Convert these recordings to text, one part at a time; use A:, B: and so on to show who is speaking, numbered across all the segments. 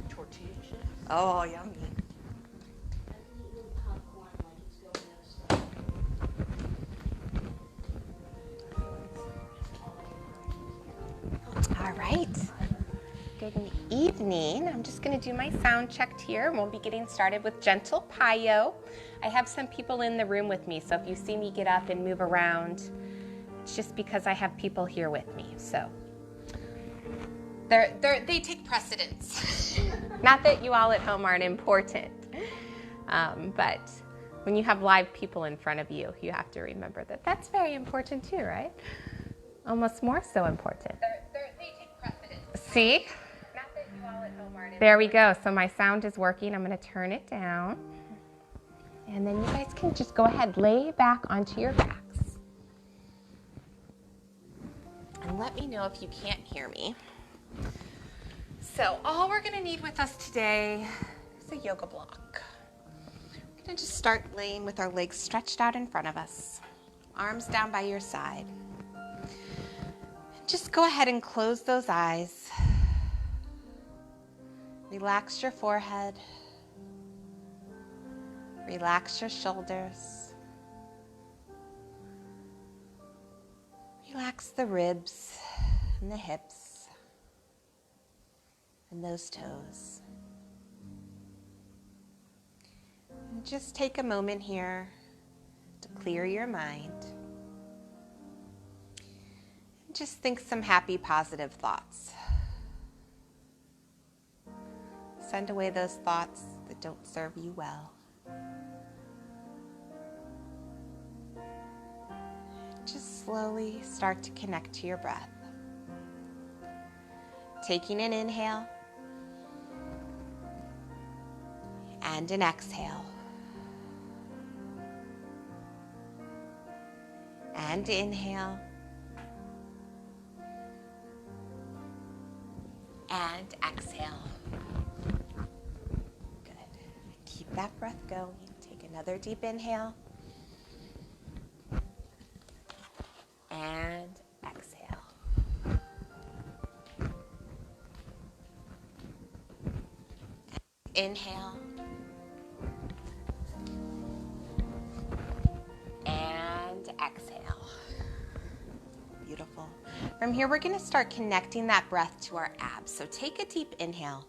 A: tortilla chips.
B: Oh, yummy.
A: I'm eating popcorn like it's going to start.
B: All right. Good evening. I'm just going to do my sound check here, and we'll be getting started with gentle Piyo. I have some people in the room with me, so if you see me get up and move around, it's just because I have people here with me. So they take precedence. Not that you all at home aren't important, but when you have live people in front of you, you have to remember that that's very important too, right? Almost more so important. They take precedence. See? Not that you all at home aren't important. There we go. So my sound is working. I'm going to turn it down. And then you guys can just go ahead, lay back onto your backs. And let me know if you can't hear me. So all we're going to need with us today is a yoga block. We're going to just start laying with our legs stretched out in front of us, arms down by your side. Just go ahead and close those eyes. Relax your forehead. Relax your shoulders. Relax the ribs and the hips and those toes. And just take a moment here to clear your mind. And just think some happy, positive thoughts. Send away those thoughts that don't serve you well. Just slowly start to connect to your breath. Taking an inhale and an exhale. And inhale. And exhale. Good. Keep that breath going. Take another deep inhale. And exhale. Inhale. And exhale. Beautiful. From here, we're going to start connecting that breath to our abs. So take a deep inhale.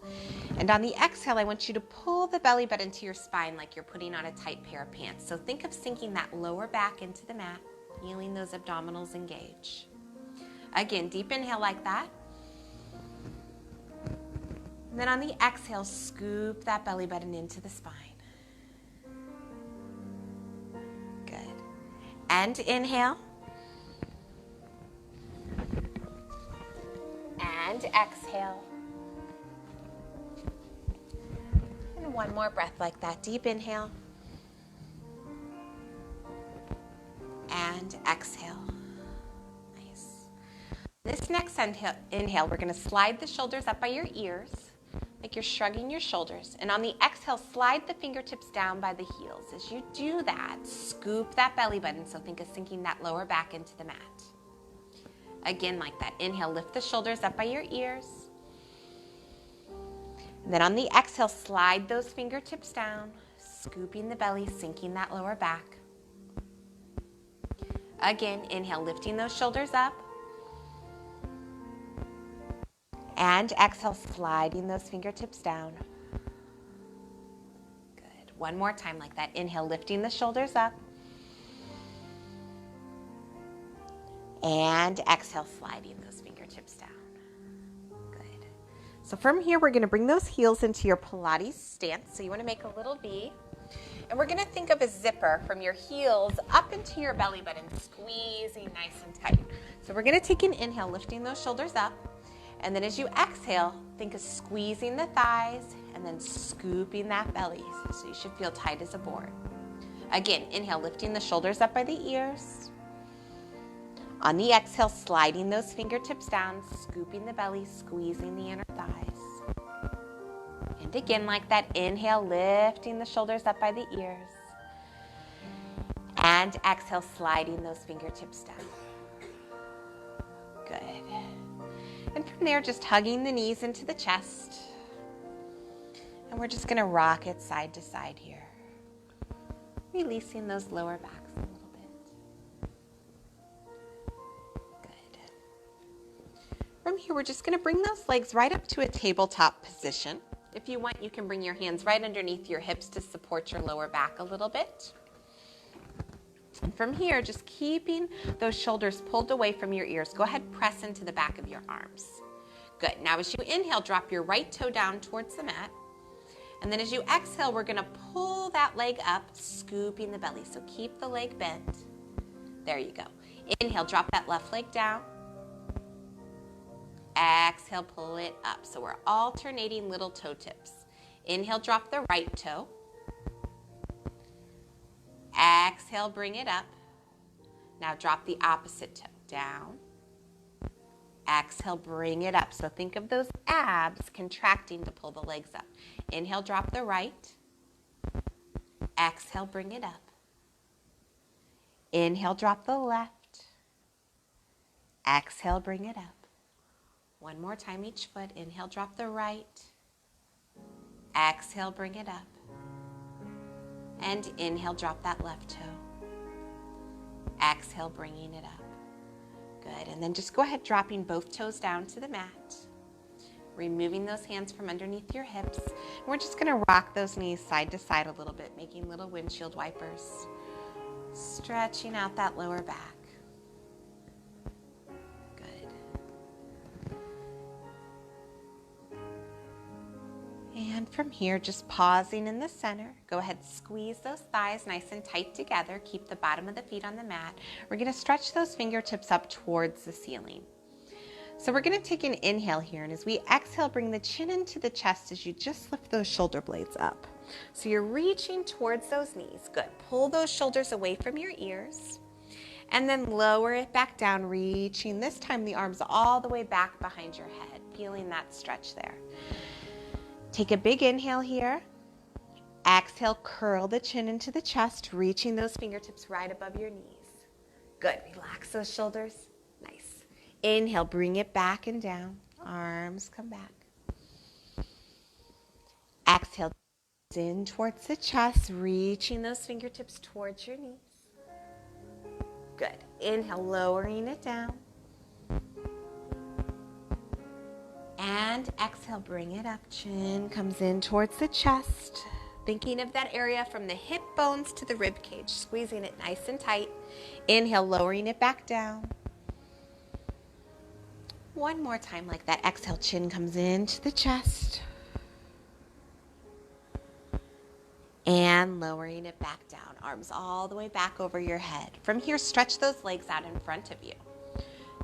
B: And on the exhale, I want you to pull the belly button to your spine like you're putting on a tight pair of pants. So think of sinking that lower back into the mat, feeling those abdominals engage. Again, deep inhale like that. And then on the exhale, scoop that belly button into the spine. Good. And inhale. And exhale. And one more breath like that. Deep inhale. And exhale. Nice. This next inhale, we're going to slide the shoulders up by your ears, like you're shrugging your shoulders. And on the exhale, slide the fingertips down by the heels. As you do that, scoop that belly button. So think of sinking that lower back into the mat. Again, like that. Inhale, lift the shoulders up by your ears. And then on the exhale, slide those fingertips down, scooping the belly, sinking that lower back. Again, inhale, lifting those shoulders up. And exhale, sliding those fingertips down. Good. One more time like that. Inhale, lifting the shoulders up. And exhale, sliding those fingertips down. Good. So from here, we're going to bring those heels into your Pilates stance. So you want to make a little V. And we're going to think of a zipper from your heels up into your belly button, squeezing nice and tight. So we're going to take an inhale, lifting those shoulders up. And then as you exhale, think of squeezing the thighs and then scooping that belly. So you should feel tight as a board. Again, inhale, lifting the shoulders up by the ears. On the exhale, sliding those fingertips down, scooping the belly, squeezing the inner thighs. And again, like that, inhale, lifting the shoulders up by the ears. And exhale, sliding those fingertips down. Good. And from there, just hugging the knees into the chest. we're just going to rock it side to side here. Releasing those lower backs a little bit. Good. From here, we're just going to bring those legs right up to a tabletop position. If you want, you can bring your hands right underneath your hips to support your lower back a little bit. And from here, just keeping those shoulders pulled away from your ears, go ahead, press into the back of your arms. Good. Now as you inhale, drop your right toe down towards the mat. And then as you exhale, we're going to pull that leg up, scooping the belly. So keep the leg bent. There you go. Inhale, drop that left leg down. Exhale, pull it up. So we're alternating little toe tips. Inhale, drop the right toe. Exhale, bring it up. Now drop the opposite toe down. Exhale, bring it up. So think of those abs contracting to pull the legs up. Inhale, drop the right. Exhale, bring it up. Inhale, drop the left. Exhale, bring it up. One more time each foot. Inhale, drop the right. Exhale, bring it up. And inhale, drop that left toe. Exhale, bringing it up. Good. And then just go ahead, dropping both toes down to the mat. Removing those hands from underneath your hips. And we're just going to rock those knees side to side a little bit, making little windshield wipers. Stretching out that lower back. And from here, just pausing in the center, go ahead, squeeze those thighs nice and tight together. Keep the bottom of the feet on the mat. We're going to stretch those fingertips up towards the ceiling. So we're going to take an inhale here, and as we exhale, bring the chin into the chest as you just lift those shoulder blades up. So you're reaching towards those knees. Good. Pull those shoulders away from your ears, and then lower it back down, reaching this time the arms all the way back behind your head, feeling that stretch there. Take a big inhale here. Exhale, curl the chin into the chest, reaching those fingertips right above your knees. Good. Relax those shoulders. Nice. Inhale, bring it back and down. Arms come back. Exhale, in towards the chest, reaching those fingertips towards your knees. Good. Inhale, lowering it down. And exhale, bring it up. Chin comes in towards the chest. Thinking of that area from the hip bones to the rib cage, squeezing it nice and tight. Inhale, lowering it back down. One more time like that. Exhale, chin comes into the chest. And lowering it back down. Arms all the way back over your head. From here, stretch those legs out in front of you.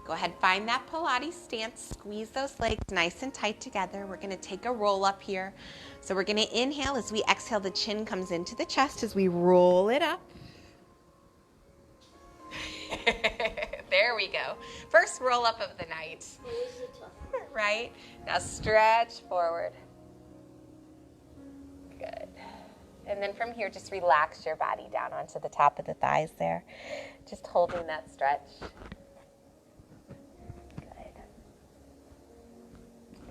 B: Go ahead, find that Pilates stance. Squeeze those legs nice and tight together. We're going to take a roll up here. So we're going to inhale. As we exhale, the chin comes into the chest as we roll it up. There we go. First roll up of the night. Right? Now stretch forward. Good. And then from here, just relax your body down onto the top of the thighs there. Just holding that stretch.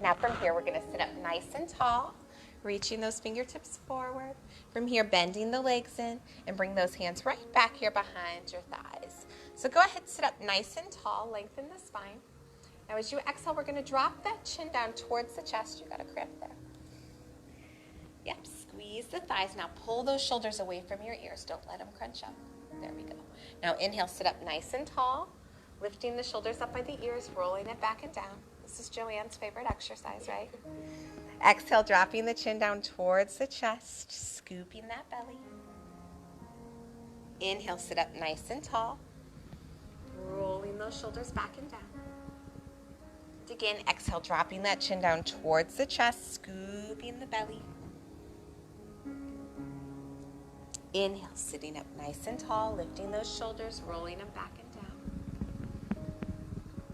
B: Now from here, we're going to sit up nice and tall, reaching those fingertips forward. From here, bending the legs in and bring those hands right back here behind your thighs. So go ahead, sit up nice and tall, lengthen the spine. Now as you exhale, we're going to drop that chin down towards the chest. You got a cramp there. Yep, squeeze the thighs. Now pull those shoulders away from your ears. Don't let them crunch up. There we go. Now inhale, sit up nice and tall, lifting the shoulders up by the ears, rolling it back and down. This is Joanne's favorite exercise, right? Exhale, dropping the chin down towards the chest, scooping that belly. Inhale, sit up nice and tall, rolling those shoulders back and down. Again, exhale, dropping that chin down towards the chest, scooping the belly. Inhale, sitting up nice and tall, lifting those shoulders, rolling them back and down.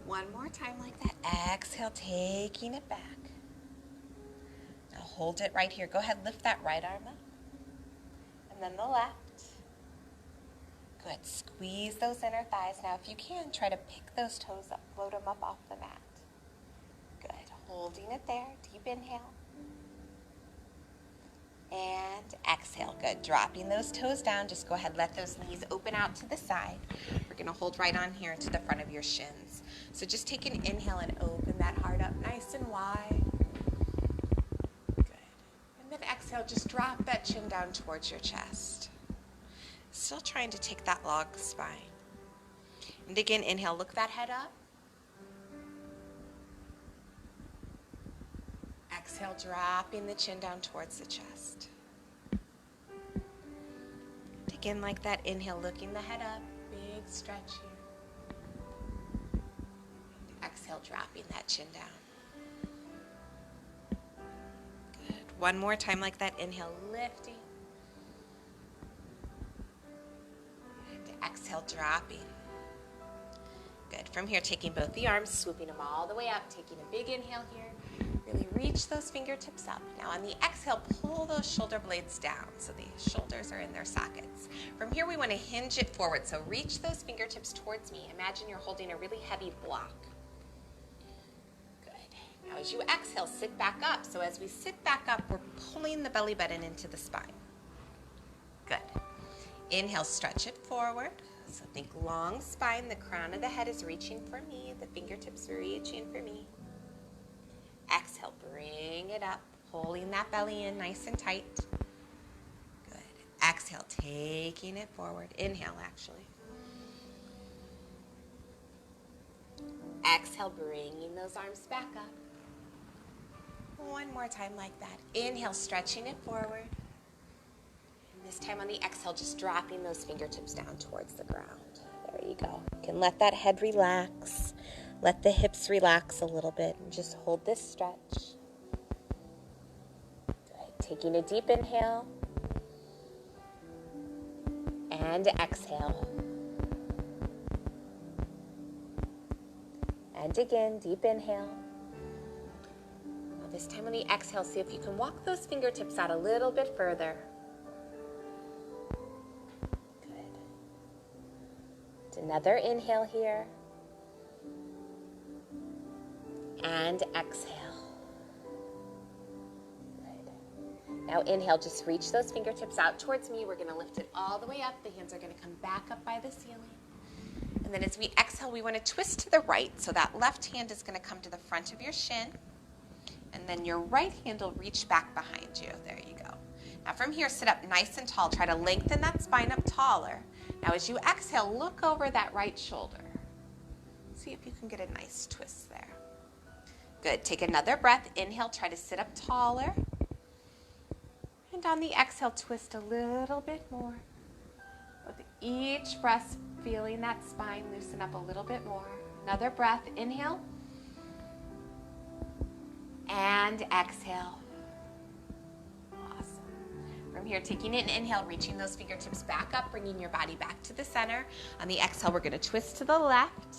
B: One more time like that. Exhale, taking it back. Now hold it right here. Go ahead, lift that right arm up. And then the left. Good. Squeeze those inner thighs. Now if you can, try to pick those toes up. Float them up off the mat. Good. Holding it there. Deep inhale. And exhale. Good. Dropping those toes down. Just go ahead, let those knees open out to the side. We're going to hold right on here to the front of your shins. So just take an inhale and open that heart up nice and wide. Good. And then exhale, just drop that chin down towards your chest. Still trying to take that log spine. And again, inhale, look that head up. Exhale, dropping the chin down towards the chest. And again, like that, inhale, looking the head up, big stretch here. And exhale, dropping that chin down. Good. One more time like that, inhale, lifting. And exhale, dropping. Good. From here, taking both the arms, swooping them all the way up, taking a big inhale here. Really reach those fingertips up. Now on the exhale, pull those shoulder blades down so the shoulders are in their sockets. From here, we want to hinge it forward. So reach those fingertips towards me. Imagine you're holding a really heavy block. Good. Now as you exhale, sit back up. So as we sit back up, we're pulling the belly button into the spine. Good. Inhale, stretch it forward. So think long spine. The crown of the head is reaching for me. The fingertips are reaching for me. Exhale, bring it up, pulling that belly in nice and tight. Good. Exhale, taking it forward. Inhale, actually. Exhale, bringing those arms back up. One more time like that. Inhale, stretching it forward. And this time on the exhale, just dropping those fingertips down towards the ground. There you go. You can let that head relax. Let the hips relax a little bit and just hold this stretch. Good. Taking a deep inhale and exhale. And again, deep inhale. Now this time on the exhale, see if you can walk those fingertips out a little bit further. Good. Another inhale here. And exhale. Good. Now inhale, just reach those fingertips out towards me. We're going to lift it all the way up. The hands are going to come back up by the ceiling. And then as we exhale, we want to twist to the right. So that left hand is going to come to the front of your shin. And then your right hand will reach back behind you. There you go. Now from here, sit up nice and tall. Try to lengthen that spine up taller. Now as you exhale, look over that right shoulder. See if you can get a nice twist there. Good. Take another breath. Inhale, try to sit up taller. And on the exhale, twist a little bit more. With each breath, feeling that spine loosen up a little bit more. Another breath. Inhale. And exhale. Awesome. From here, taking an inhale, reaching those fingertips back up, bringing your body back to the center. On the exhale, we're going to twist to the left.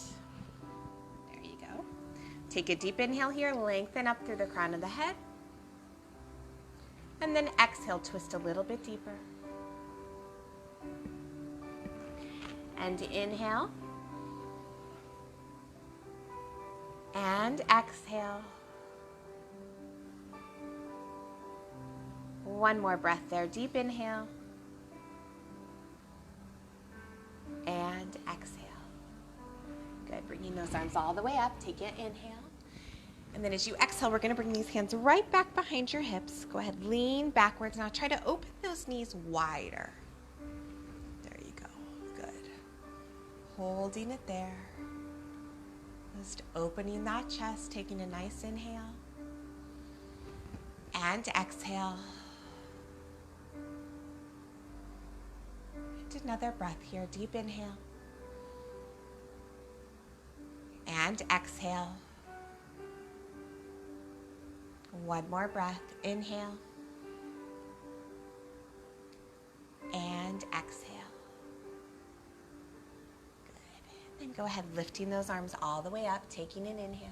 B: Take a deep inhale here, lengthen up through the crown of the head. And then exhale, twist a little bit deeper. And inhale. And exhale. One more breath there. Deep inhale. And exhale. Good. Bringing those arms all the way up. Take an inhale. And then as you exhale, we're going to bring these hands right back behind your hips. Go ahead, lean backwards. Now try to open those knees wider. There you go. Good. Holding it there. Just opening that chest, taking a nice inhale. And exhale. And another breath here. Deep inhale. And exhale. One more breath. Inhale. And exhale. Good. Then go ahead, lifting those arms all the way up, taking an inhale.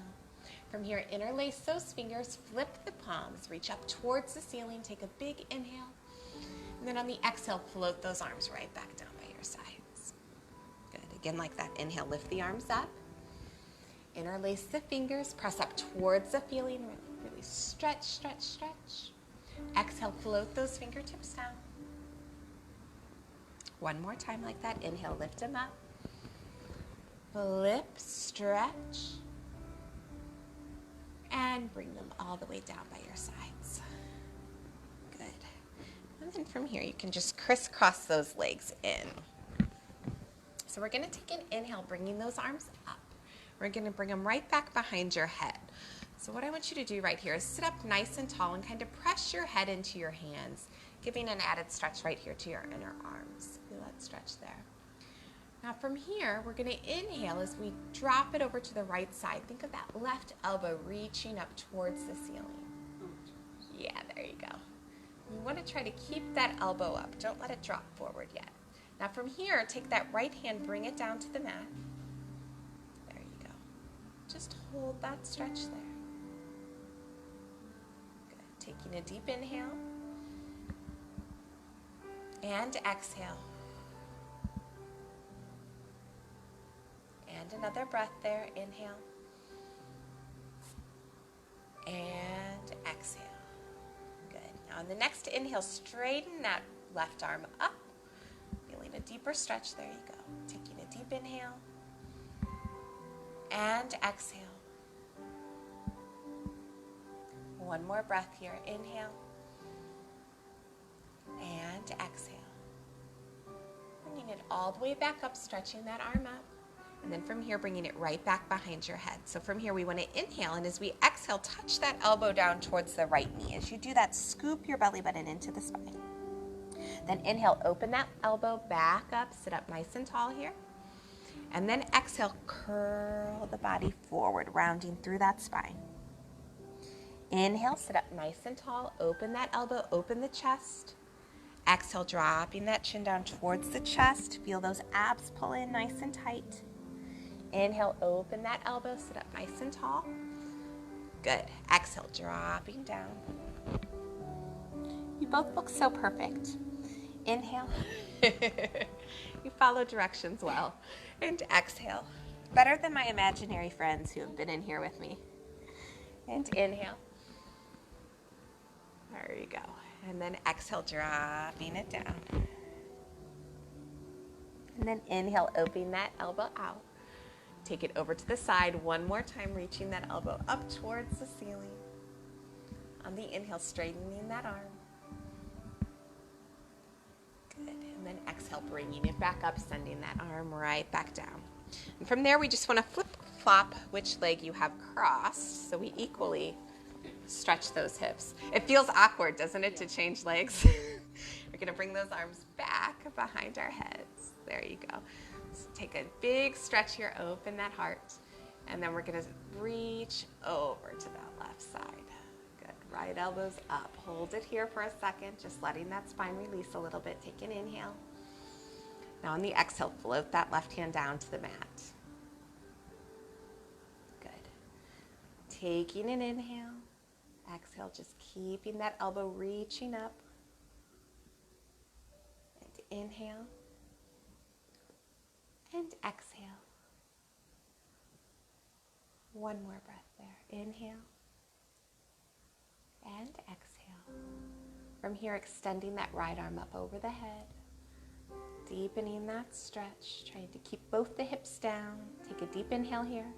B: From here, interlace those fingers, flip the palms, reach up towards the ceiling, take a big inhale. And then on the exhale, float those arms right back down by your sides. Good. Again, like that. Inhale, lift the arms up. Interlace the fingers, press up towards the ceiling. Really stretch, stretch, stretch. Exhale, float those fingertips down. One more time like that. Inhale, lift them up. Flip, stretch. And bring them all the way down by your sides. Good. And then from here, you can just crisscross those legs in. So we're going to take an inhale, bringing those arms up. We're going to bring them right back behind your head. So what I want you to do right here is sit up nice and tall and kind of press your head into your hands, giving an added stretch right here to your inner arms. Feel that stretch there. Now from here, we're going to inhale as we drop it over to the right side. Think of that left elbow reaching up towards the ceiling. Yeah, there you go. You want to try to keep that elbow up. Don't let it drop forward yet. Now from here, take that right hand, bring it down to the mat. There you go. Just hold that stretch there. Good. Taking a deep inhale. And exhale. And another breath there. Inhale. And exhale. Good. Now on the next inhale, straighten that left arm up. Feeling a deeper stretch. There you go. Taking a deep inhale. And exhale. One more breath here. Inhale. And exhale. Bringing it all the way back up, stretching that arm up. And then from here, bringing it right back behind your head. So from here, we want to inhale, and as we exhale, touch that elbow down towards the right knee. As you do that, scoop your belly button into the spine. Then inhale, open that elbow back up, sit up nice and tall here. And then exhale, curl the body forward, rounding through that spine. Inhale, sit up nice and tall, open that elbow, open the chest. Exhale, dropping that chin down towards the chest. Feel those abs pull in nice and tight. Inhale, open that elbow, sit up nice and tall. Good. Exhale, dropping down. You both look so perfect. Inhale. You follow directions well. And exhale. Better than my imaginary friends who have been in here with me. And inhale. There you go. And then exhale, dropping it down. And then inhale, opening that elbow out. Take it over to the side one more time, reaching that elbow up towards the ceiling. On the inhale, straightening that arm. Good. And then exhale, bringing it back up, sending that arm right back down. And from there, we just want to flip-flop which leg you have crossed, so we equally stretch those hips. It feels awkward, doesn't it, to change legs? We're going to bring those arms back behind our heads. There you go. So take a big stretch here, open that heart, and then we're going to reach over to that left side. Good. Right elbows up. Hold it here for a second, just letting that spine release a little bit. Take an inhale. Now on the exhale, float that left hand down to the mat. Good. Taking an inhale. Exhale, just keeping that elbow reaching up. And inhale. And exhale. One more breath there. Inhale. And exhale. From here, extending that right arm up over the head. Deepening that stretch. Trying to keep both the hips down. Take a deep inhale here.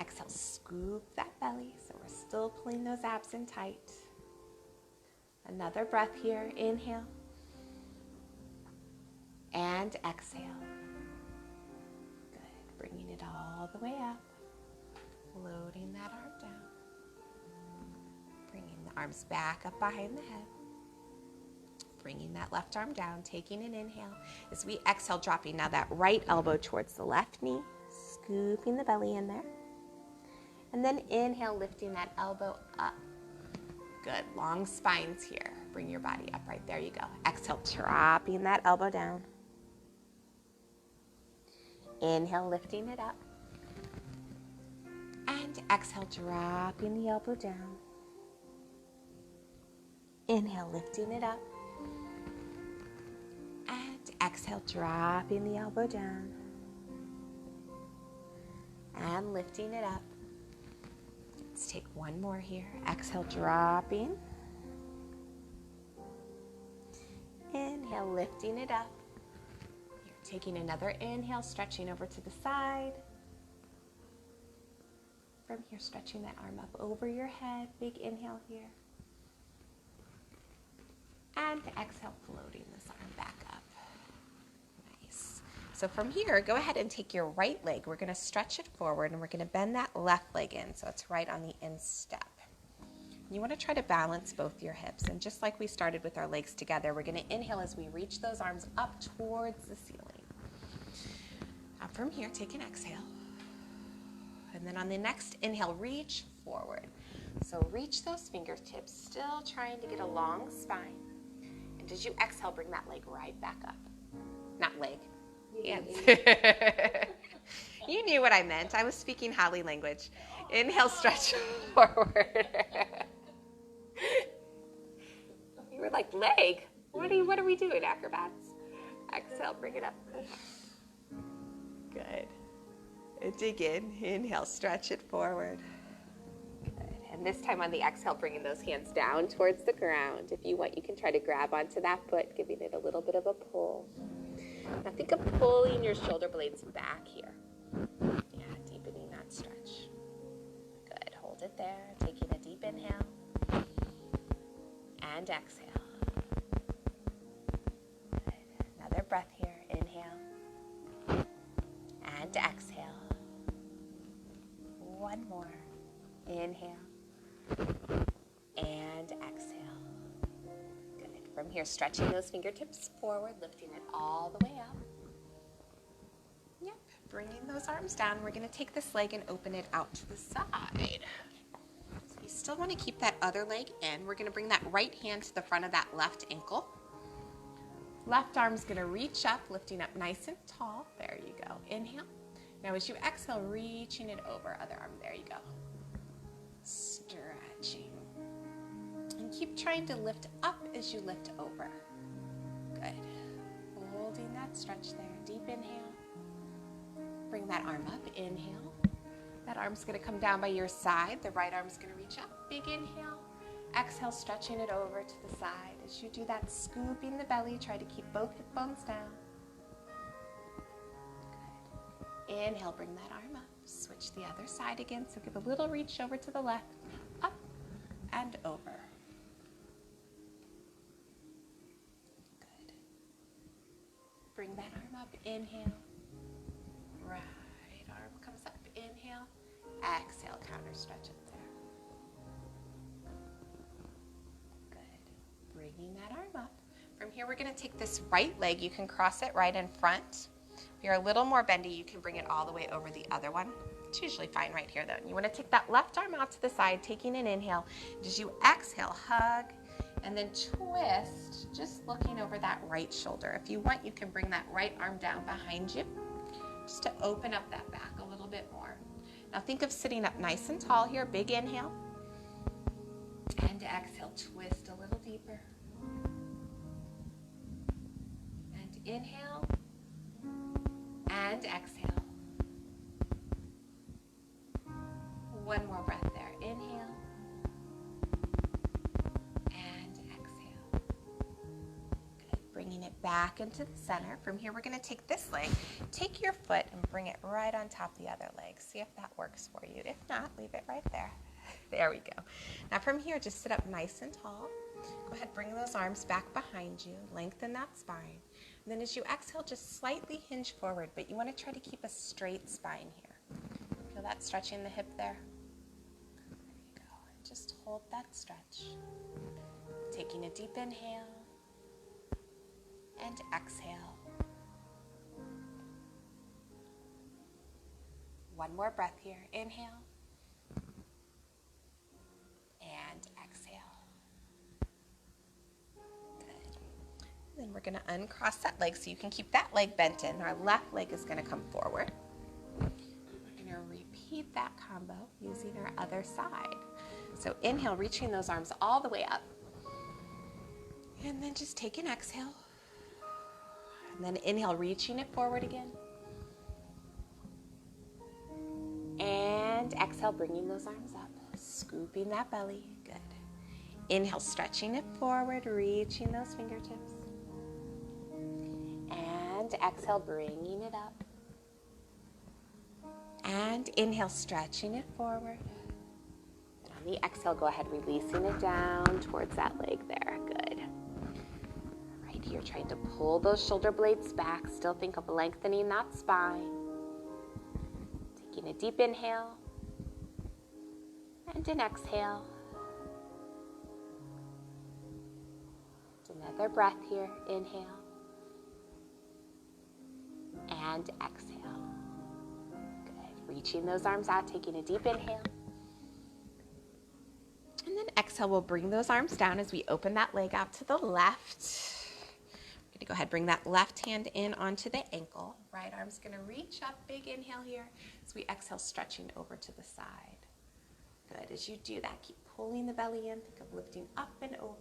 B: Exhale, scoop that belly. So we're still pulling those abs in tight. Another breath here. Inhale. And exhale. Good. Bringing it all the way up. Floating that arm down. Bringing the arms back up behind the head. Bringing that left arm down. Taking an inhale. As we exhale, dropping now that right elbow towards the left knee. Scooping the belly in there. And then inhale, lifting that elbow up. Good. Long spines here. Bring your body up right there. You go. Exhale, dropping that elbow down. Inhale, lifting it up. And exhale, dropping the elbow down. Inhale, lifting it up. And exhale, dropping the elbow down. And lifting it up. Let's take one more here. Exhale, dropping. Inhale, lifting it up. You're taking another inhale, stretching over to the side. From here, stretching that arm up over your head. Big inhale here. And exhale, floating this arm back up. Nice. So from here, go ahead and take your right leg. We're going to stretch it forward, and we're going to bend that left leg in so it's right on the instep. You want to try to balance both your hips. And just like we started with our legs together, we're going to inhale as we reach those arms up towards the ceiling. Now from here, take an exhale. And then on the next inhale, reach forward. So reach those fingertips, still trying to get a long spine. And as you exhale, bring that leg right back up. Not leg, hands. You knew what I meant. I was speaking Holly language. Inhale, stretch forward. You were like, leg? What are we doing, acrobats? Exhale, bring it up. Good. And dig in. Inhale, stretch it forward. Good. And this time on the exhale, bringing those hands down towards the ground. If you want, you can try to grab onto that foot, giving it a little bit of a pull. Now think of pulling your shoulder blades back here. Yeah, deepening that stretch. Good. Hold it there. Taking a deep inhale. And exhale. Good. Another breath here. Inhale. And exhale. One more. Inhale. And exhale. Good. From here, stretching those fingertips forward, lifting it all the way up. Yep. Bringing those arms down. We're going to take this leg and open it out to the side. So you still want to keep that other leg in. We're going to bring that right hand to the front of that left ankle. Left arm's going to reach up, lifting up nice and tall. There you go. Inhale. Now as you exhale, reaching it over, other arm, there you go. Stretching. And keep trying to lift up as you lift over. Good. Holding that stretch there. Deep inhale. Bring that arm up, inhale. That arm's gonna come down by your side. The right arm's gonna reach up, big inhale. Exhale, stretching it over to the side. As you do that, scooping the belly, try to keep both hip bones down. Inhale, bring that arm up. Switch the other side again. So give a little reach over to the left, up and over. Good. Bring that arm up. Inhale. Right arm comes up. Inhale. Exhale, counter stretch it there. Good. Bringing that arm up. From here, we're going to take this right leg. You can cross it right in front. If you're a little more bendy, you can bring it all the way over the other one. It's usually fine right here, though. And you want to take that left arm out to the side, taking an inhale. As you exhale, hug, and then twist, just looking over that right shoulder. If you want, you can bring that right arm down behind you, just to open up that back a little bit more. Now think of sitting up nice and tall here. Big inhale. And exhale, twist a little deeper. And inhale. And exhale. One more breath there. Inhale. And exhale. Good. Bringing it back into the center. From here, we're going to take this leg, take your foot, and bring it right on top of the other leg. See if that works for you. If not, leave it right there. There we go. Now from here, just sit up nice and tall. Go ahead, bring those arms back behind you. Lengthen that spine. And then as you exhale, just slightly hinge forward, but you want to try to keep a straight spine here. Feel that stretching the hip there? There you go. And just hold that stretch. Taking a deep inhale and exhale. One more breath here. Inhale and exhale. Then we're going to uncross that leg so you can keep that leg bent in. Our left leg is going to come forward. We're going to repeat that combo using our other side. So inhale, reaching those arms all the way up. And then just take an exhale. And then inhale, reaching it forward again. And exhale, bringing those arms up. Scooping that belly. Good. Inhale, stretching it forward, reaching those fingertips. And exhale, bringing it up. And inhale, stretching it forward. And on the exhale, go ahead, releasing it down towards that leg there. Good. Right here, trying to pull those shoulder blades back. Still think of lengthening that spine. Taking a deep inhale. And an exhale. Another breath here. Inhale. And exhale. Good. Reaching those arms out, taking a deep inhale. And then exhale, we'll bring those arms down as we open that leg out to the left. We're going to go ahead and bring that left hand in onto the ankle. Right arm's going to reach up, big inhale here. As we exhale, stretching over to the side. Good. As you do that, keep pulling the belly in. Think of lifting up and over.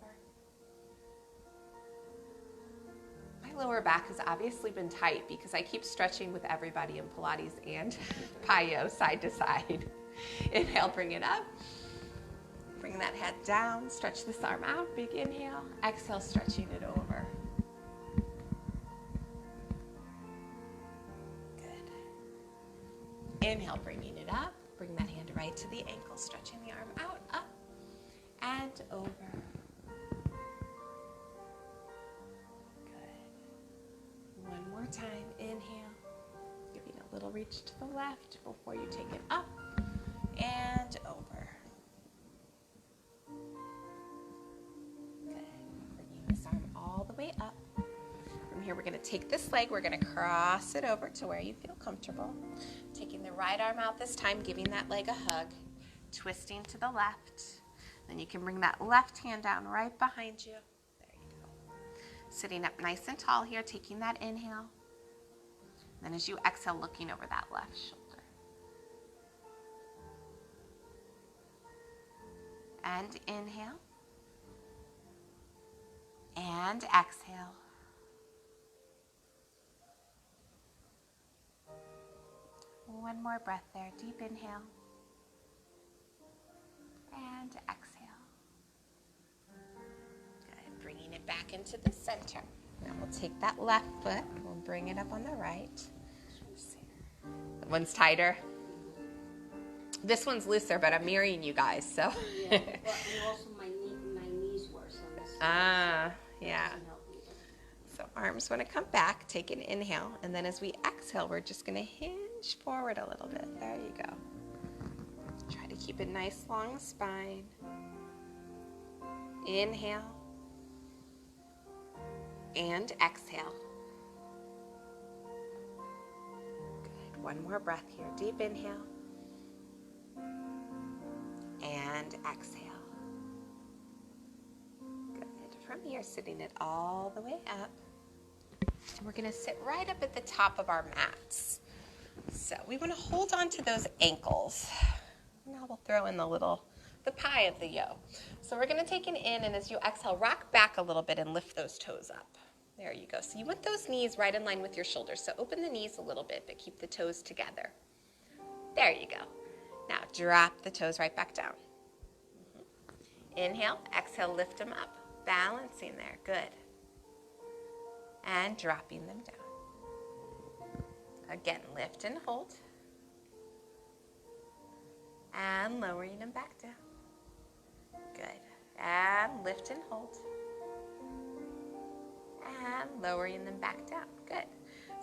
B: My lower back has obviously been tight because I keep stretching with everybody in Pilates and Piyo side to side. Inhale, bring it up. Bring that head down. Stretch this arm out. Big inhale. Exhale, stretching it over. Good. Inhale, bringing it up. Bring that hand right to the ankle. Stretching the arm out, up, and over. One more time, inhale, giving a little reach to the left before you take it up and over. Good, bringing this arm all the way up. From here, we're gonna take this leg, we're gonna cross it over to where you feel comfortable. Taking the right arm out this time, giving that leg a hug, twisting to the left. Then you can bring that left hand down right behind you. Sitting up nice and tall here, taking that inhale. Then as you exhale, looking over that left shoulder. And inhale. And exhale. One more breath there, deep inhale. And exhale. Bringing it back into the center. Now we'll take that left foot, we'll bring it up on the right. That one's tighter. This one's looser, but I'm mirroring you guys, so.
A: Yeah, well, and also my knees worse on this.
B: Ah, yeah. So arms want to come back, take an inhale, and then as we exhale, we're just going to hinge forward a little bit. There you go. Try to keep a nice long spine. Inhale. And exhale. Good. One more breath here. Deep inhale. And exhale. Good. From here, sitting it all the way up. And we're going to sit right up at the top of our mats. So we want to hold on to those ankles. Now we'll throw in the pie of the yo. So we're going to take an in, and as you exhale, rock back a little bit and lift those toes up. There you go. So you want those knees right in line with your shoulders. So open the knees a little bit, but keep the toes together. There you go. Now drop the toes right back down. Inhale, exhale, lift them up. Balancing there. Good. And dropping them down. Again, lift and hold. And lowering them back down. Good. And lift and hold. And lowering them back down. Good.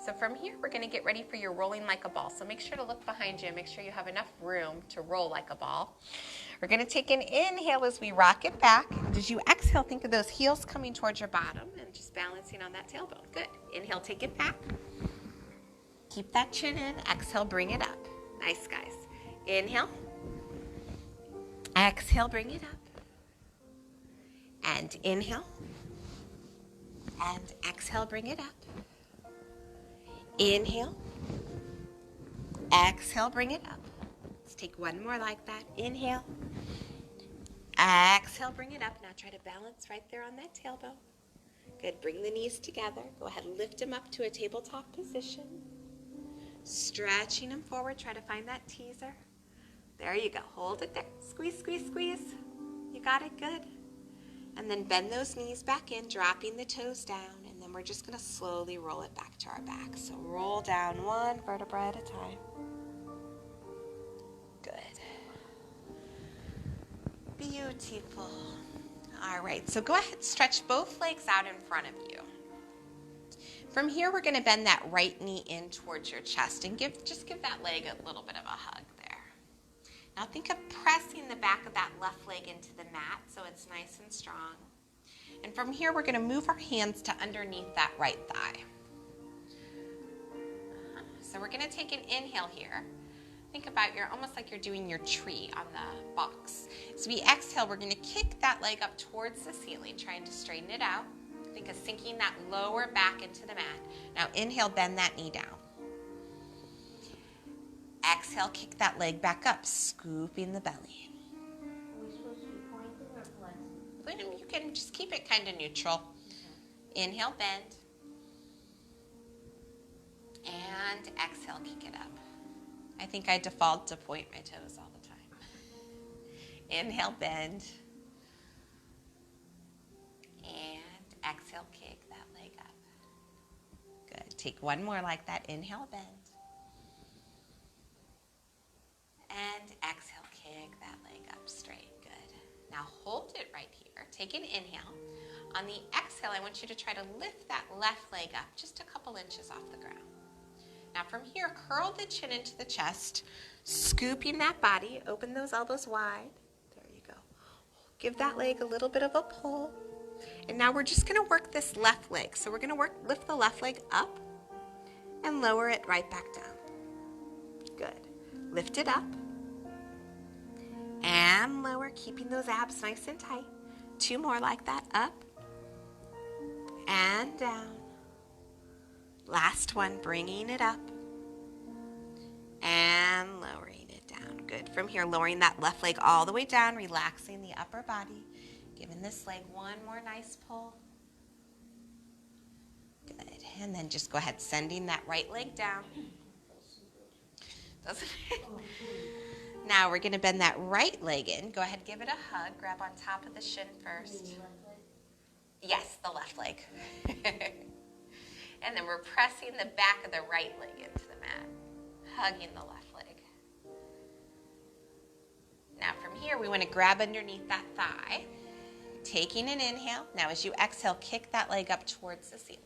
B: So from here, we're going to get ready for your rolling like a ball. So make sure to look behind you and make sure you have enough room to roll like a ball. We're going to take an inhale as we rock it back. And as you exhale, think of those heels coming towards your bottom and just balancing on that tailbone. Good. Inhale, take it back. Keep that chin in. Exhale, bring it up. Nice, guys. Inhale. Exhale, bring it up. And inhale. And exhale, bring it up. Inhale. Exhale, bring it up. Let's take one more like that. Inhale. Exhale, bring it up. Now try to balance right there on that tailbone. Good. Bring the knees together. Go ahead and lift them up to a tabletop position. Stretching them forward. Try to find that teaser. There you go. Hold it there. Squeeze, squeeze, squeeze. You got it. Good. And then bend those knees back in, dropping the toes down, and then we're just going to slowly roll it back to our back. So roll down one vertebra at a time. Good. Beautiful. All right, so go ahead, stretch both legs out in front of you. From here, we're going to bend that right knee in towards your chest and just give that leg a little bit of a hug there. Now think of pressing the back of that left leg into the mat so it's nice and strong. And from here, we're going to move our hands to underneath that right thigh. So we're going to take an inhale here. Think about almost like you're doing your tree on the box. As we exhale, we're going to kick that leg up towards the ceiling, trying to straighten it out. Think of sinking that lower back into the mat. Now inhale, bend that knee down. Exhale, kick that leg back up, scooping the belly.
A: Are we supposed to be pointing or flexing?
B: You can just keep it kind of neutral. Inhale, bend. And exhale, kick it up. I think I default to point my toes all the time. Inhale, bend. And exhale, kick that leg up. Good. Take one more like that. Inhale, bend. And exhale, kick that leg up straight. Good. Now hold it right here. Take an inhale. On the exhale, I want you to try to lift that left leg up just a couple inches off the ground. Now from here, curl the chin into the chest, scooping that body, open those elbows wide. There you go. Give that leg a little bit of a pull. And now we're just going to work this left leg. So we're going to lift the left leg up and lower it right back down. Good. Lift it up and lower, keeping those abs nice and tight. Two more like that, up and down. Last one, bringing it up and lowering it down. Good. From here, lowering that left leg all the way down, relaxing the upper body, giving this leg one more nice pull. Good. And then just go ahead, sending that right leg down. Doesn't it? Now we're going to bend that right leg in. Go ahead, give it a hug. Grab on top of the shin first. Yes, the left leg. And then we're pressing the back of the right leg into the mat, hugging the left leg. Now from here, we want to grab underneath that thigh, taking an inhale. Now as you exhale, kick that leg up towards the ceiling.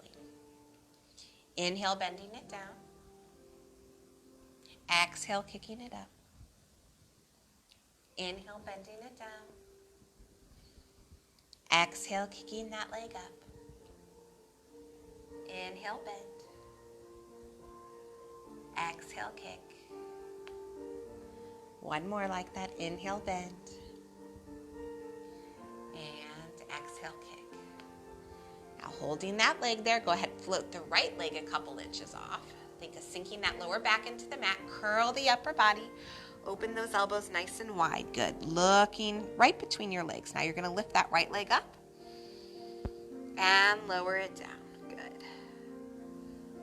B: Inhale, bending it down. Exhale, kicking it up. Inhale, bending it down. Exhale, kicking that leg up. Inhale, bend. Exhale, kick. One more like that. Inhale, bend. And exhale, kick. Now holding that leg there, go ahead, float the right leg a couple inches off. Think of sinking that lower back into the mat. Curl the upper body. Open those elbows nice and wide. Good. Looking right between your legs. Now you're going to lift that right leg up and lower it down. Good.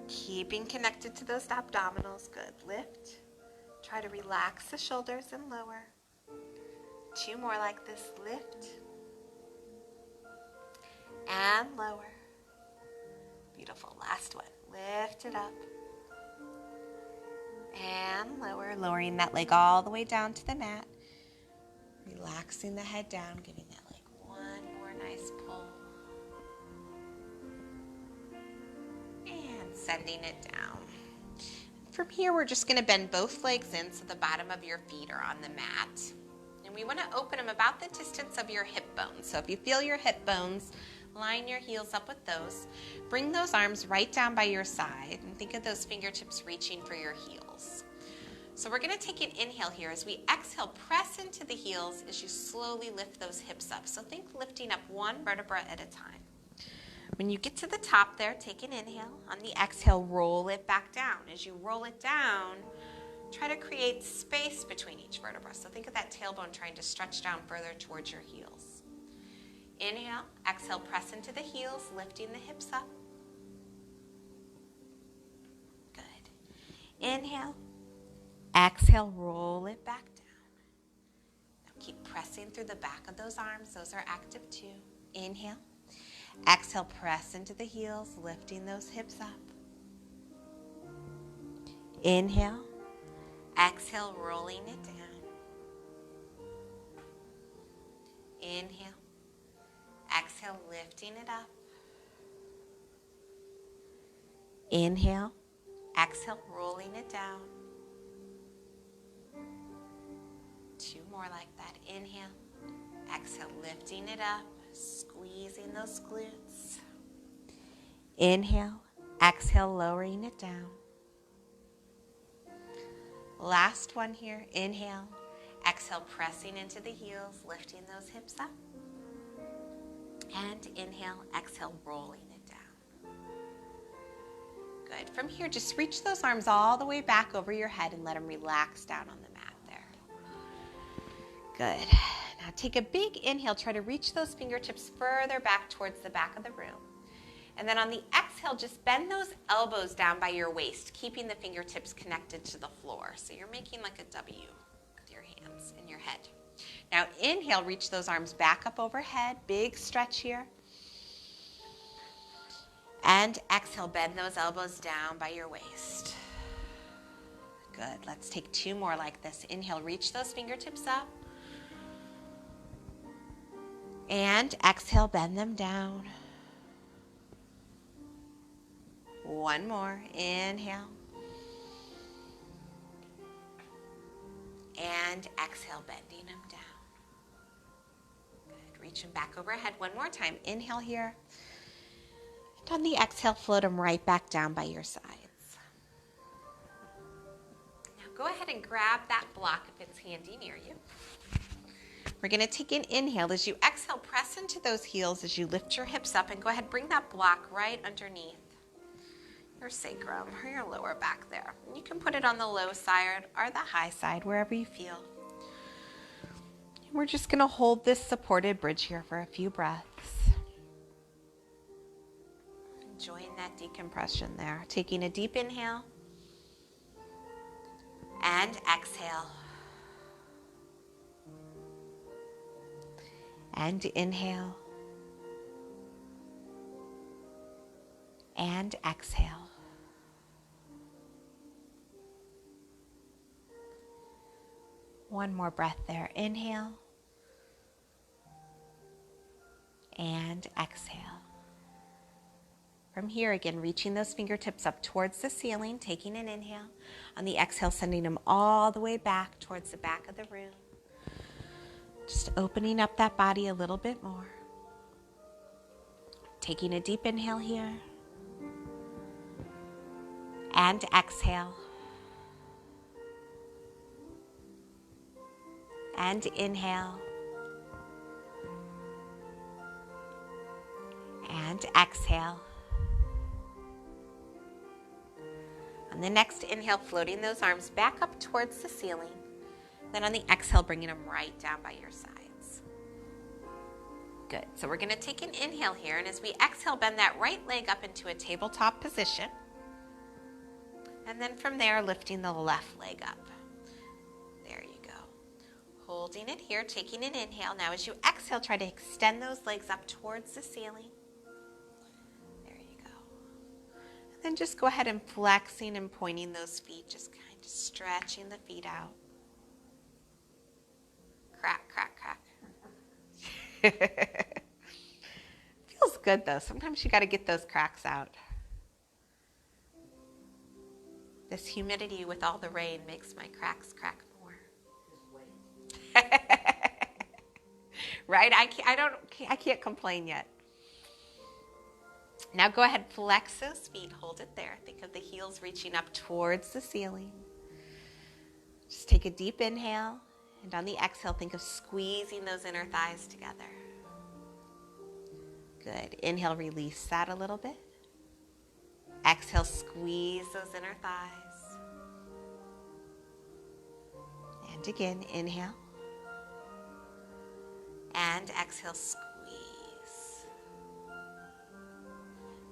B: Keeping connected to those abdominals. Good. Lift. Try to relax the shoulders and lower. Two more like this. Lift and lower. Beautiful. Last one. Lift it up and lower, lowering that leg all the way down to the mat. Relaxing the head down, giving that leg one more nice pull. And sending it down. From here, we're just going to bend both legs in so the bottom of your feet are on the mat. And we want to open them about the distance of your hip bones. So if you feel your hip bones, line your heels up with those. Bring those arms right down by your side and think of those fingertips reaching for your heels. So we're going to take an inhale here. As we exhale, press into the heels as you slowly lift those hips up. So think lifting up one vertebra at a time. When you get to the top there, take an inhale. On the exhale, roll it back down. As you roll it down, try to create space between each vertebra. So think of that tailbone trying to stretch down further towards your heels. Inhale, exhale, press into the heels, lifting the hips up. Good. Inhale, exhale, roll it back down. Now keep pressing through the back of those arms. Those are active too. Inhale, Exhale, press into the heels, lifting those hips up. Inhale. Exhale, rolling it down. Inhale. Exhale, lifting it up. Inhale. Exhale, rolling it down. 2 more like that. Inhale. Exhale, lifting it up, squeezing those glutes. Inhale. Exhale, lowering it down. Last one here. Inhale. Exhale, pressing into the heels, lifting those hips up. And inhale. Exhale, rolling it down. Good. From here, just reach those arms all the way back over your head and let them relax down on the mat there. Good. Now take a big inhale. Try to reach those fingertips further back towards the back of the room. And then on the exhale, just bend those elbows down by your waist, keeping the fingertips connected to the floor. So you're making like a W with your hands and your head. Now inhale, reach those arms back up overhead. Big stretch here. And exhale, bend those elbows down by your waist. Good. Let's take 2 more like this. Inhale, reach those fingertips up. And exhale, bend them down. 1 more. Inhale. And exhale, bending them down. Good. Reach them back overhead 1 more time. Inhale here. And on the exhale, float them right back down by your sides. Now go ahead and grab that block if it's handy near you. We're going to take an inhale. As you exhale, press into those heels as you lift your hips up, and go ahead, bring that block right underneath your sacrum or your lower back there. You can put it on the low side or the high side, wherever you feel. And we're just going to hold this supported bridge here for a few breaths. Enjoying that decompression there. Taking a deep inhale and exhale. And inhale. And exhale. One more breath there. Inhale. And exhale. From here, again, reaching those fingertips up towards the ceiling, taking an inhale. On the exhale, sending them all the way back towards the back of the room. Just opening up that body a little bit more. Taking a deep inhale here. And exhale. And inhale. And exhale. On the next inhale, floating those arms back up towards the ceiling. Then on the exhale, bringing them right down by your sides. Good. So we're going to take an inhale here, and as we exhale, bend that right leg up into a tabletop position. And then from there, lifting the left leg up. There you go. Holding it here, taking an inhale. Now as you exhale, try to extend those legs up towards the ceiling. There you go. And then just go ahead and flexing and pointing those feet, just kind of stretching the feet out. Crack, crack, crack. Feels good though. Sometimes you got to get those cracks out. This humidity with all the rain makes my cracks crack more. Right? I can't complain yet. Now go ahead, flex those feet, hold it there. Think of the heels reaching up towards the ceiling. Just take a deep inhale, and on the exhale, think of squeezing those inner thighs together. Good. Inhale, release that a little bit. Exhale, squeeze those inner thighs. And again, inhale. And exhale, squeeze.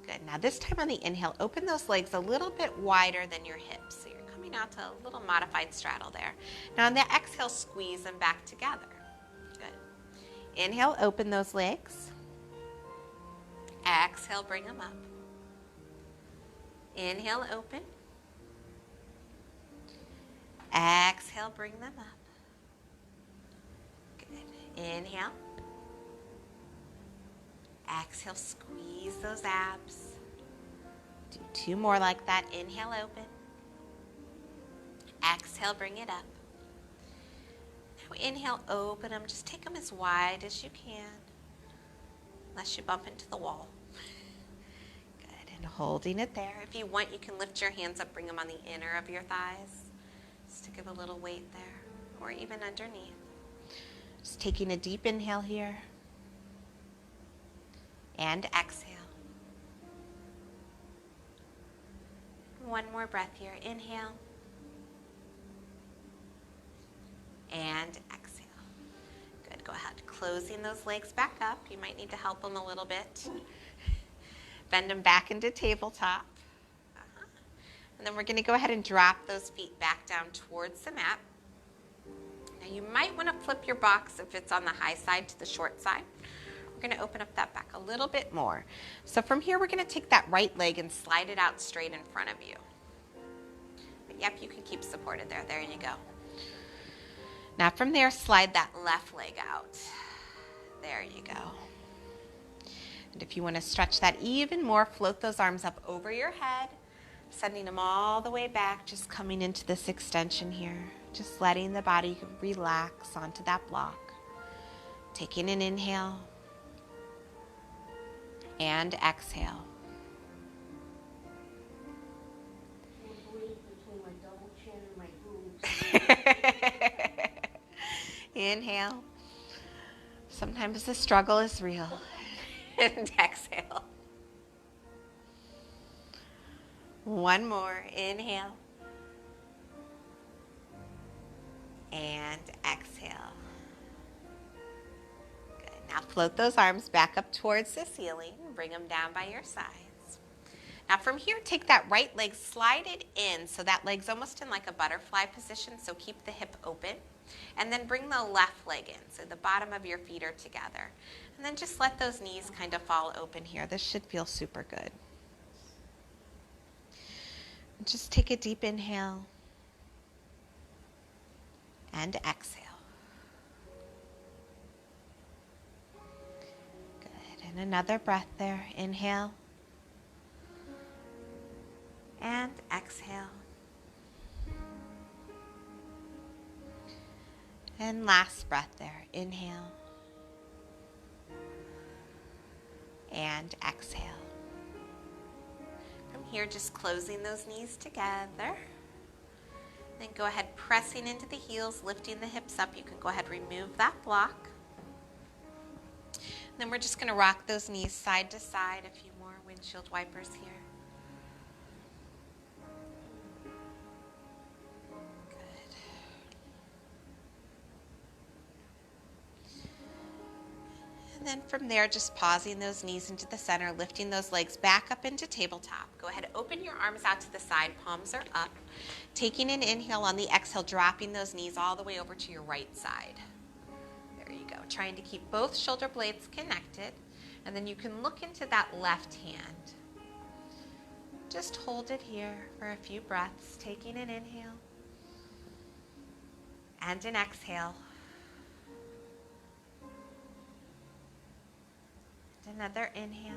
B: Good. Now this time on the inhale, open those legs a little bit wider than your hips. So you're coming out to a little modified straddle there. Now on the exhale, squeeze them back together. Good. Inhale, open those legs. Exhale, bring them up. Inhale, open. Exhale, bring them up. Good. Inhale. Exhale, squeeze those abs. Do 2 more like that. Inhale, open. Exhale, bring it up. Now inhale, open them. Just take them as wide as you can, unless you bump into the wall. Good, and holding it there. If you want, you can lift your hands up, bring them on the inner of your thighs, just to give a little weight there, or even underneath. Just taking a deep inhale here, and exhale. One more breath here. Inhale, and exhale. Good, go ahead. Closing those legs back up. You might need to help them a little bit. Bend them back into tabletop. And then we're going to go ahead and drop those feet back down towards the mat. Now you might want to flip your box if it's on the high side to the short side. We're going to open up that back a little bit more. So from here, we're going to take that right leg and slide it out straight in front of you. But yep, you can keep supported there. There you go. Now from there, slide that left leg out. There you go. And if you want to stretch that even more, float those arms up over your head, sending them all the way back, just coming into this extension here. Just letting the body relax onto that block. Taking an inhale and exhale.
A: Between my double chin and my boobs.
B: Inhale. Sometimes the struggle is real. And exhale. One more. Inhale. And exhale. Good. Now float those arms back up towards the ceiling. Bring them down by your sides. Now from here, take that right leg, slide it in so that leg's almost in like a butterfly position, so keep the hip open. And then bring the left leg in, so the bottom of your feet are together. And then just let those knees kind of fall open here. This should feel super good. Just take a deep inhale and exhale. Good, and another breath there. Inhale and exhale. And last breath there. Inhale and exhale. From here, just closing those knees together. Then go ahead, pressing into the heels, lifting the hips up. You can go ahead, remove that block. Then we're just going to rock those knees side to side. A few more windshield wipers here. And then from there, just pausing those knees into the center, lifting those legs back up into tabletop. Go ahead, open your arms out to the side, palms are up. Taking an inhale on the exhale, dropping those knees all the way over to your right side. There you go. Trying to keep both shoulder blades connected. And then you can look into that left hand. Just hold it here for a few breaths, taking an inhale and an exhale. Another inhale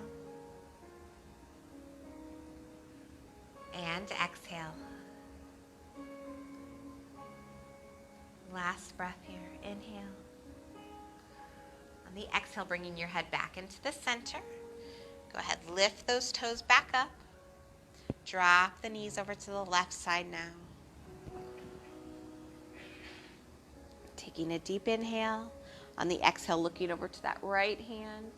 B: and exhale. Last breath here. Inhale. On the exhale, bringing your head back into the center. Go ahead, lift those toes back up. Drop the knees over to the left side now. Taking a deep inhale. On the exhale, looking over to that right hand.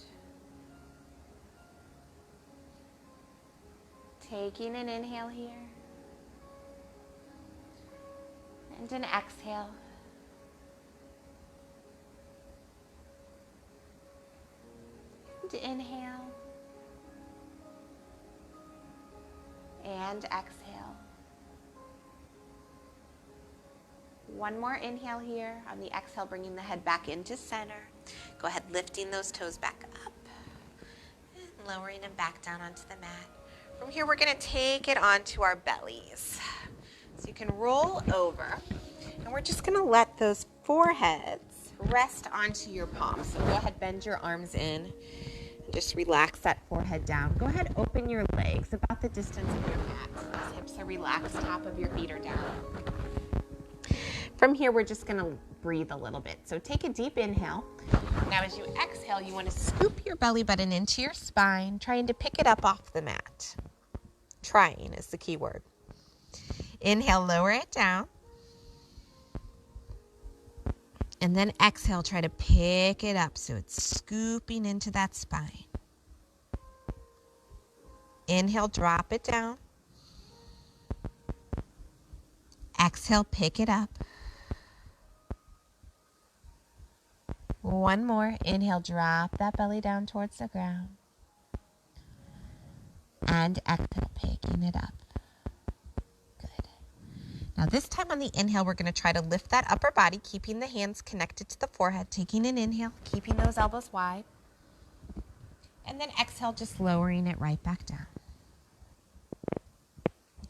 B: Taking an inhale here. And an exhale. And inhale. And exhale. One more inhale here. On the exhale, bringing the head back into center. Go ahead, lifting those toes back up. And lowering them back down onto the mat. From here, we're going to take it onto our bellies. So you can roll over, and we're just going to let those foreheads rest onto your palms. So go ahead, bend your arms in. Just relax that forehead down. Go ahead, open your legs about the distance of your mat. Those hips are relaxed, top of your feet are down. From here, we're just going to breathe a little bit. So take a deep inhale. Now as you exhale, you want to scoop your belly button into your spine, trying to pick it up off the mat. Trying is the key word. Inhale, lower it down. And then exhale, try to pick it up so it's scooping into that spine. Inhale, drop it down. Exhale, pick it up. One more. Inhale, drop that belly down towards the ground. And exhale, picking it up. Good. Now this time on the inhale, we're going to try to lift that upper body, keeping the hands connected to the forehead. Taking an inhale, keeping those elbows wide. And then exhale, just lowering it right back down.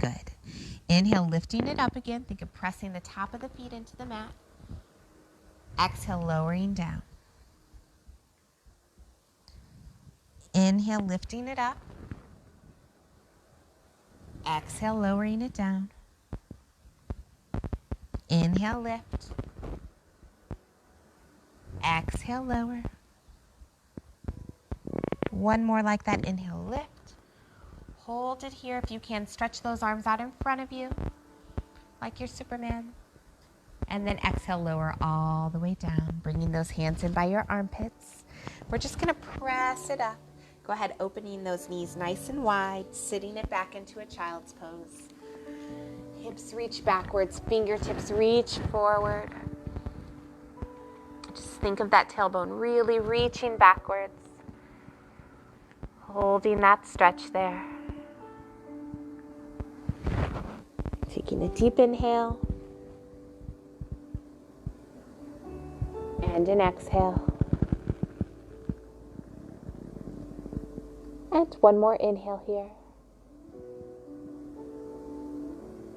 B: Good. Inhale, lifting it up again. Think of pressing the top of the feet into the mat. Exhale, lowering down. Inhale, lifting it up. Exhale, lowering it down. Inhale, lift. Exhale, lower. One more like that. Inhale, lift. Hold it here. If you can, stretch those arms out in front of you like you're Superman. And then exhale, lower all the way down, bringing those hands in by your armpits. We're just going to press it up. Go ahead, opening those knees nice and wide, sitting it back into a child's pose. Hips reach backwards, fingertips reach forward. Just think of that tailbone really reaching backwards. Holding that stretch there. Taking a deep inhale. And an exhale. And one more inhale here.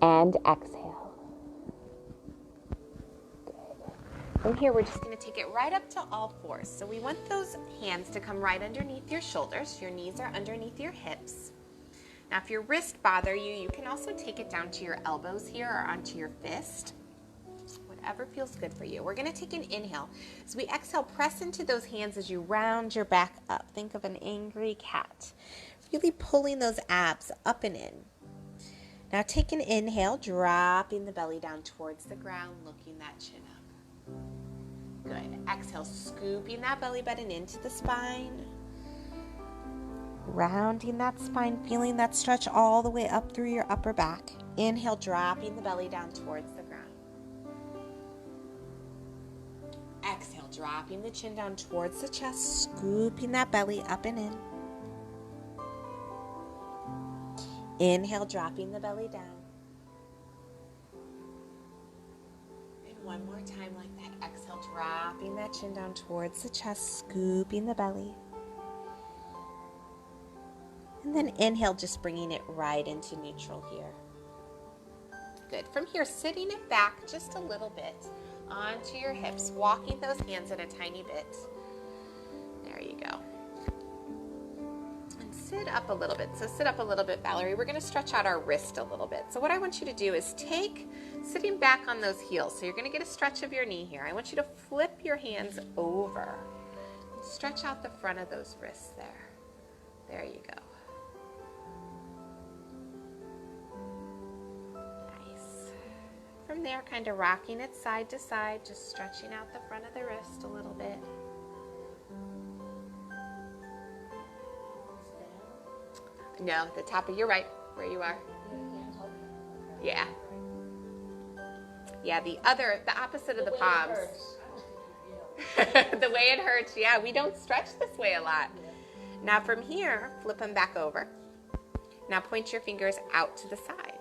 B: And exhale. Good. From here, we're just going to take it right up to all fours. So we want those hands to come right underneath your shoulders. Your knees are underneath your hips. Now, if your wrists bother you, you can also take it down to your elbows here or onto your fist. Whatever feels good for you. We're going to take an inhale. As we exhale, press into those hands as you round your back up. Think of an angry cat. Really pulling those abs up and in. Now take an inhale, dropping the belly down towards the ground, looking that chin up. Good. Exhale, scooping that belly button into the spine. Rounding that spine, feeling that stretch all the way up through your upper back. Inhale, dropping the belly down towards the ground. Exhale, dropping the chin down towards the chest, scooping that belly up and in. Inhale, dropping the belly down. And one more time like that. Exhale, dropping that chin down towards the chest, scooping the belly. And then inhale, just bringing it right into neutral here. Good. From here, sitting it back just a little bit onto your hips, walking those hands in a tiny bit. There you go. And sit up a little bit. So sit up a little bit, Valerie. We're going to stretch out our wrist a little bit. So what I want you to do is sitting back on those heels. So you're going to get a stretch of your knee here. I want you to flip your hands over. And stretch out the front of those wrists there. There you go. From there, kind of rocking it side to side, just stretching out the front of the wrist a little bit. No, the top of your right, where you are. Yeah. Yeah, the opposite of the palms. The way it hurts, yeah, we don't stretch this way a lot. Now from here, flip them back over. Now point your fingers out to the side.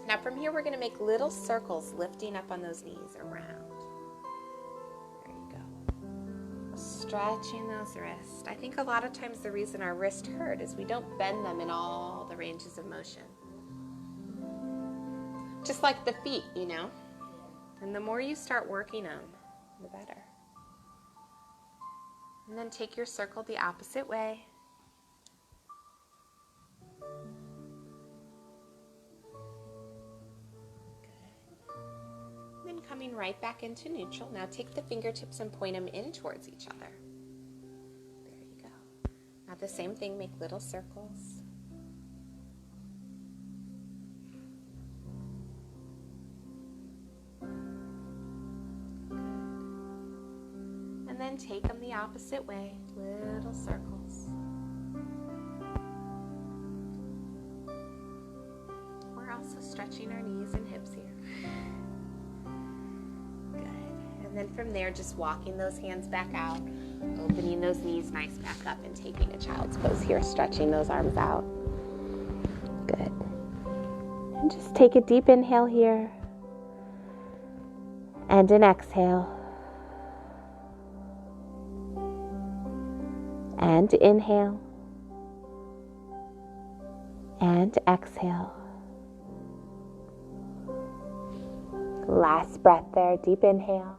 B: Now from here, we're going to make little circles lifting up on those knees around. There you go. stretching those wrists. I think a lot of times the reason our wrists hurt is we don't bend them in all the ranges of motion. Just like the feet, you know? And the more you start working them, the better. And then take your circle the opposite way. Then coming right back into neutral. Now take the fingertips and point them in towards each other. There you go. Now the same thing, make little circles. Good. And then take them the opposite way, little circles. We're also stretching our knees and hips here. And then from there, just walking those hands back out, opening those knees nice back up, and taking a child's pose here, stretching those arms out. Good. And just take a deep inhale here. And an exhale. And inhale. And exhale. Last breath there, deep inhale.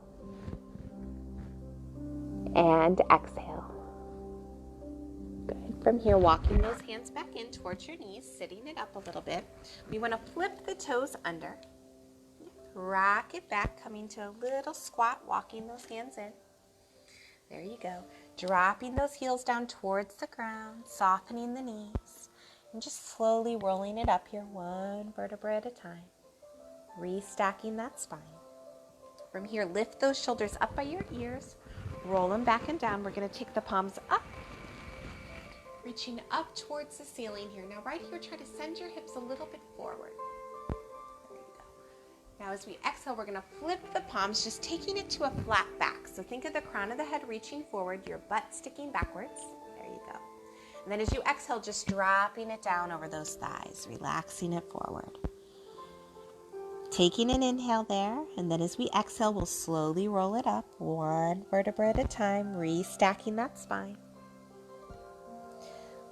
B: And exhale. Good. From here, walking those hands back in towards your knees, sitting it up a little bit. We want to flip the toes under. Rock it back, coming to a little squat, walking those hands in. There you go. Dropping those heels down towards the ground, softening the knees, and just slowly rolling it up here, one vertebra at a time. Restacking that spine. From here, lift those shoulders up by your ears. Roll them back and down. We're going to take the palms up, reaching up towards the ceiling here. Now right here, try to send your hips a little bit forward. There you go. Now as we exhale, we're going to flip the palms, just taking it to a flat back. So think of the crown of the head reaching forward, your butt sticking backwards. There you go. And then as you exhale, just dropping it down over those thighs, relaxing it forward. Taking an inhale there, and then as we exhale, we'll slowly roll it up, one vertebra at a time, restacking that spine.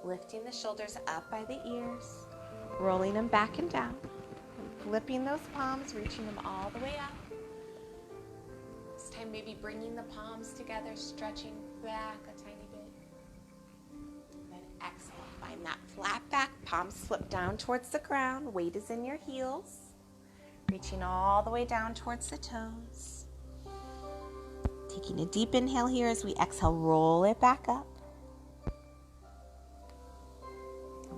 B: Lifting the shoulders up by the ears, rolling them back and down, and flipping those palms, reaching them all the way up. This time maybe bringing the palms together, stretching back a tiny bit. And then exhale, find that flat back, palms slip down towards the ground, weight is in your heels. Reaching all the way down towards the toes. Taking a deep inhale here as we exhale, roll it back up.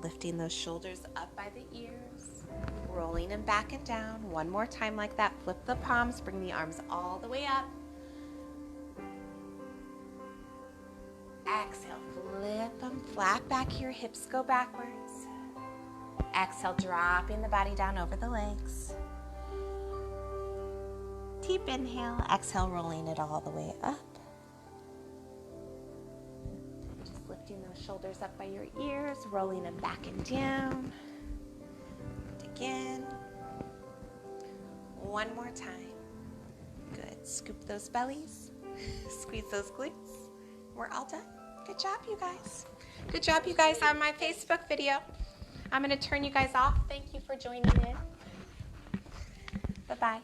B: Lifting those shoulders up by the ears. Rolling them back and down. One more time like that. Flip the palms, bring the arms all the way up. Exhale, flip them flat back here, hips go backwards. Exhale, dropping the body down over the legs. Deep inhale, exhale, rolling it all the way up. Just lifting those shoulders up by your ears, rolling them back and down. And again. One more time. Good. Scoop those bellies. Squeeze those glutes. We're all done. Good job, you guys. Good job, you guys, on my Facebook video. I'm going to turn you guys off. Thank you for joining in. Bye-bye.